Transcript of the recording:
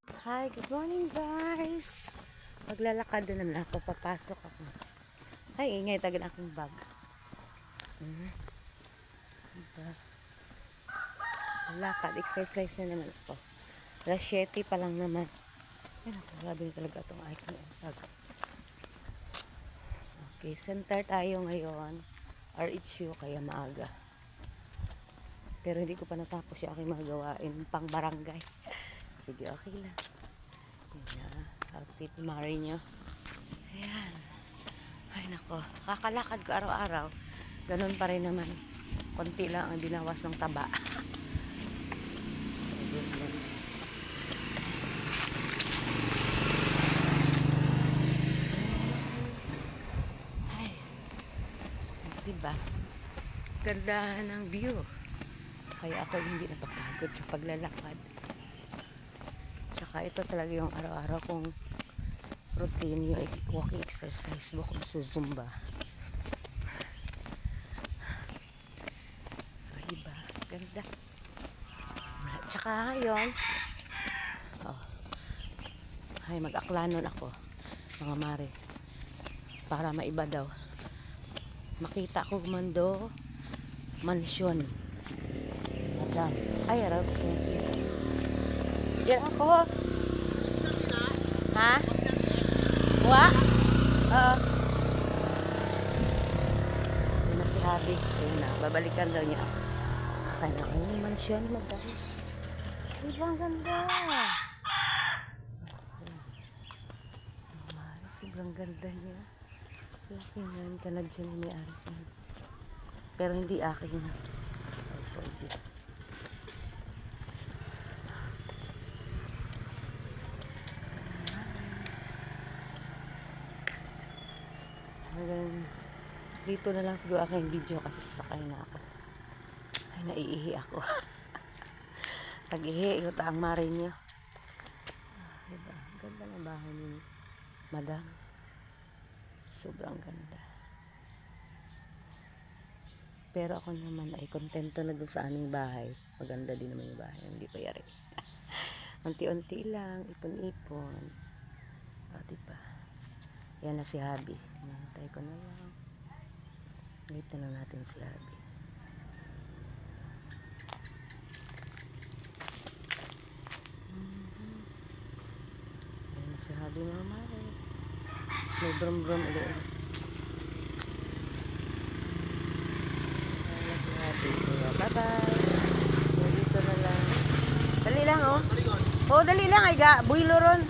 Hi, good morning guys. Maglalakad na naman ako, papasok ako. Ay, ingay tagan akong bag. Lakad, exercise na naman ako. Alas 7 pa lang naman. Ay, grabe na talaga itong aking bag. Okay, center tayo ngayon. RHU, kaya maaga. Pero hindi ko pa natapos yung aking mga gawain pang barangay. Sige, okay lang. Ayan, outfit mari nyo. Ayan. Ay, nako. Kakalakad ko araw-araw. Ganun pa rin naman. Konti lang ang binawas ng taba. Ay. Diba? Ganda ng view. Kaya ako hindi napapagod sa paglalakad. Tsaka ito talaga yung araw-araw kong routine, yung walking exercise bukod sa Zumba. Diba? Ganda. Tsaka ngayon, ay mag-aklanon ako, mga mare. Para maiba daw. Makita ko mando, mansyon. Madam. Ay, araw. Yan ako. Ha? Wa? Ayun na si Habi. Ayun na. Babalikan daw niya ako. Kaya na kayo yung mansyon. Magdami. Diba ang ganda? Sobrang ganda niya. Laki nga yung kanadyan ni may-ari. Pero hindi akin na. Ay, sorry. Dito na lang siguro aking video kasi sasakay na ako. Ay, naiihi ako. Nag-ihi, ito ang mari niya. Diba? Ganda ng bahay ni Madam. Sobrang ganda. Pero ako naman ay kontento na dun sa aming bahay. Maganda din naman yung bahay. Hindi pa yari. Unti-unti lang. Ipon-ipon. O, diba? Yan na si Habi. Nantay ko na lang. Wait na lang natin si Habi. Yan na si Habi, mama. May brum-brum ulit. Yan na si Habi. Bye-bye. Dito na lang. Dali lang, oh. Oh, dali lang, ay ga. Builo ron.